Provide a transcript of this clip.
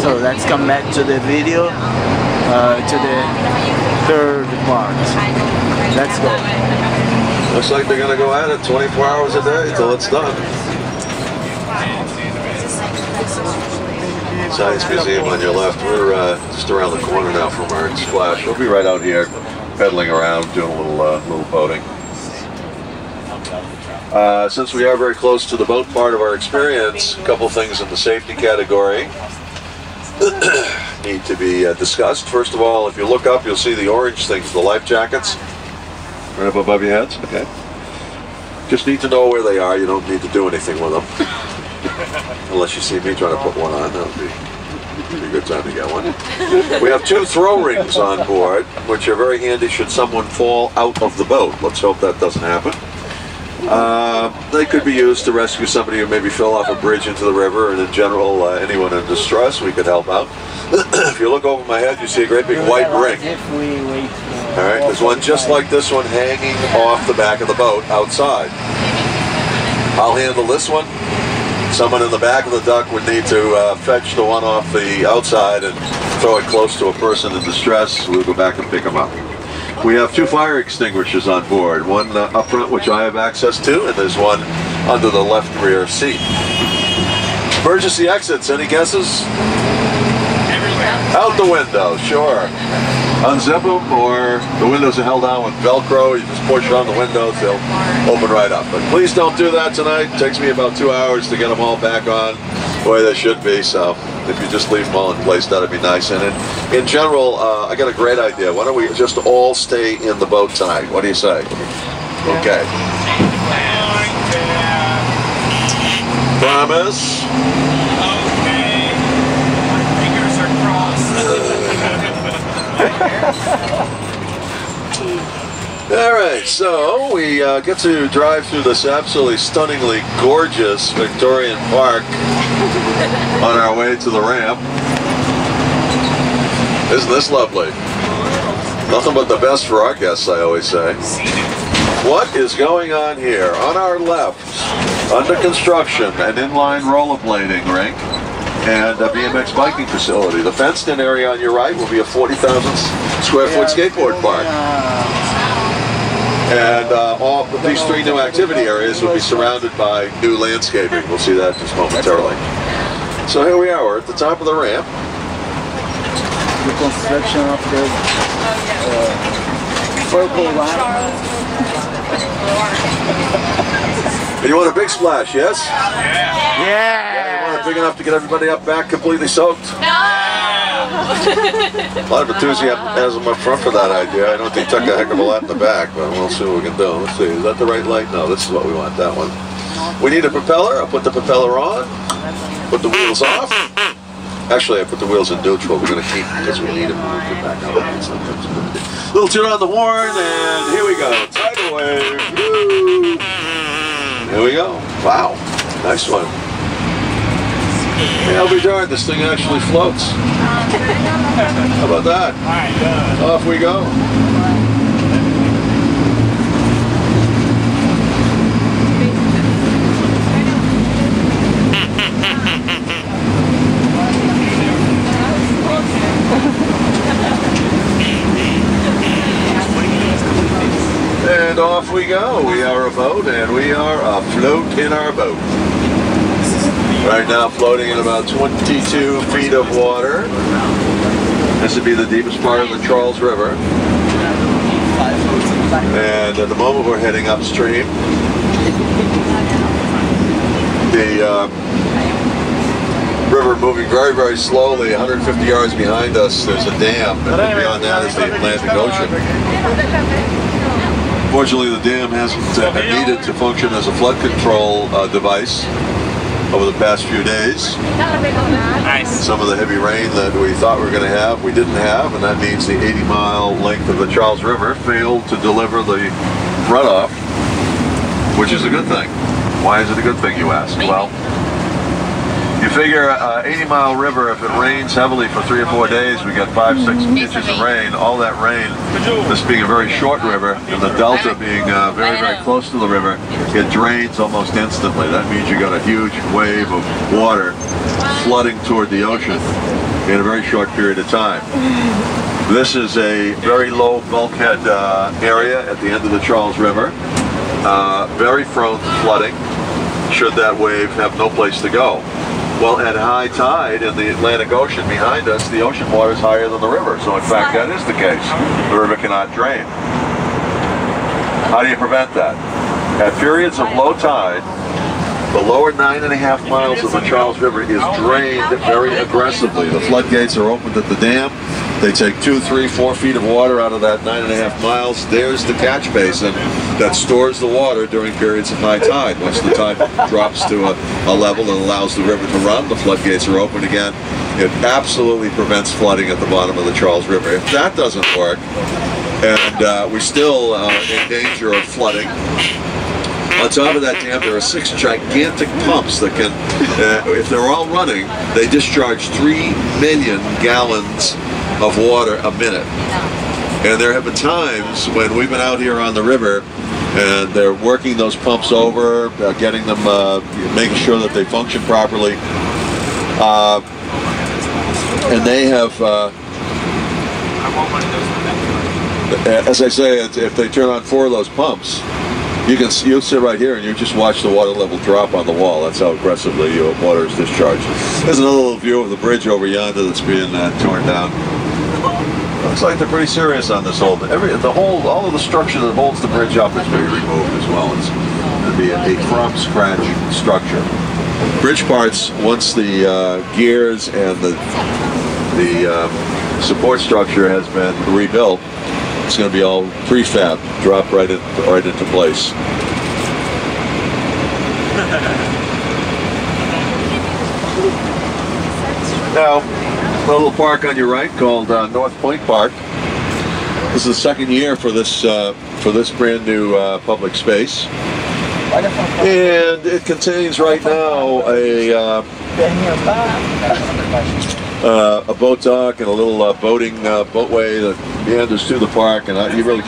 So let's come back to the video, to the third part. Let's go. Looks like they're gonna go at it 24 hours a day till it's done. Science Museum on your left. We're just around the corner now from our splash. We'll be right out here pedaling around, doing a little boating. Since we are very close to the boat part of our experience, a couple things in the safety category need to be discussed. First of all, if you look up, you'll see the orange things, the life jackets, right up above your heads. Okay. Just need to know where they are. You don't need to do anything with them. Unless you see me trying to put one on, that would be a good time to get one. We have 2 throw rings on board, which are very handy should someone fall out of the boat. Let's hope that doesn't happen. They could be used to rescue somebody who maybe fell off a bridge into the river, and in general, anyone in distress, we could help out. If you look over my head, you see a great big white ring. Alright, there's one just like this one hanging off the back of the boat outside. I'll handle this one. Someone in the back of the duck would need to fetch the one off the outside and throw it close to a person in distress. We'll go back and pick them up. We have 2 fire extinguishers on board. One up front, which I have access to, and there's one under the left rear seat. Emergency exits, any guesses? Out the window, sure. Unzip them, or the windows are held down with Velcro. You just push on the windows, they'll open right up. But please don't do that tonight. It takes me about 2 hours to get them all back on the way they should be. So if you just leave them all in place, that'd be nice. And in general, I got a great idea. Why don't we just all stay in the boat tonight? What do you say? Okay. Promise? Okay. My fingers are crossed. Alright, so we get to drive through this absolutely stunningly gorgeous Victorian Park on our way to the ramp. Isn't this lovely? Nothing but the best for our guests, I always say. What is going on here? On our left, under construction, an inline rollerblading rink and a BMX biking facility. The fenced-in area on your right will be a 40,000 square foot skateboard park. And all these 3 new activity areas will be surrounded by new landscaping. We'll see that just momentarily. So here we are. We're at the top of the ramp. The construction of the purple line. And you want a big splash, yes? Yeah! You want it big enough to get everybody up back completely soaked? No! A lot of enthusiasm up front for that idea. I don't think took a heck of a lot in the back, but we'll see what we can do. Let's see, is that the right light? No, this is what we want, that one. We need a propeller. I'll put the propeller on, put the wheels off. Actually, I put the wheels in neutral. We're going to keep because we need them. We'll get back on. Little tune on the horn, and here we go. Tidal wave. Woo! Here we go. Wow, nice one. Yeah, I'll be darned, this thing actually floats. How about that? Off we go. And off we go. We are a boat, and we are afloat in our boat. Right now floating in about 22 feet of water. This would be the deepest part of the Charles River. And at the moment we're heading upstream. The river moving very, very slowly. 150 yards behind us there's a dam, and beyond that is the Atlantic Ocean. Fortunately, the dam hasn't needed to function as a flood control device over the past few days. Nice. Some of the heavy rain that we thought we were going to have, we didn't have, and that means the 80-mile length of the Charles River failed to deliver the runoff, which is a good thing. Why is it a good thing, you ask? Well, you figure 80-mile river, if it rains heavily for 3 or 4 days, we get 5-6 inches of rain. All that rain, this being a very short river, and the delta being very, very close to the river, it drains almost instantly. That means you got a huge wave of water flooding toward the ocean. in a very short period of time. This is a very low bulkhead area at the end of the Charles River, very prone to flooding should that wave have no place to go. Well, at high tide in the Atlantic Ocean behind us, the ocean water is higher than the river. So in fact, that is the case. The river cannot drain. How do you prevent that? At periods of low tide, the lower 9.5 miles of the Charles River is drained very aggressively. The floodgates are opened at the dam. They take 2, 3, 4 feet of water out of that 9.5 miles. There's the catch basin that stores the water during periods of high tide. Once the tide drops to a level that allows the river to run, the floodgates are open again. It absolutely prevents flooding at the bottom of the Charles River. If that doesn't work, and we still in danger of flooding, on top of that dam, there are 6 gigantic pumps that can, if they're all running, they discharge 3 million gallons of water a minute. And there have been times when we've been out here on the river and they're working those pumps over, getting them, making sure that they function properly. And they have, as I say, if they turn on 4 of those pumps, you'll sit right here and you just watch the water level drop on the wall. That's how aggressively water is discharged. There's another little view of the bridge over yonder that's being torn down. Looks like they're pretty serious on this whole. All of the structure that holds the bridge up is being removed as well. It's going to be a from scratch structure. Bridge parts, once the gears and the support structure has been rebuilt, it's going to be all prefab, dropped right into place. Now, a little park on your right called North Point Park. This is the second year for this brand new public space, and it contains right now a boat dock and a little boatway that meanders through the park, and you really can't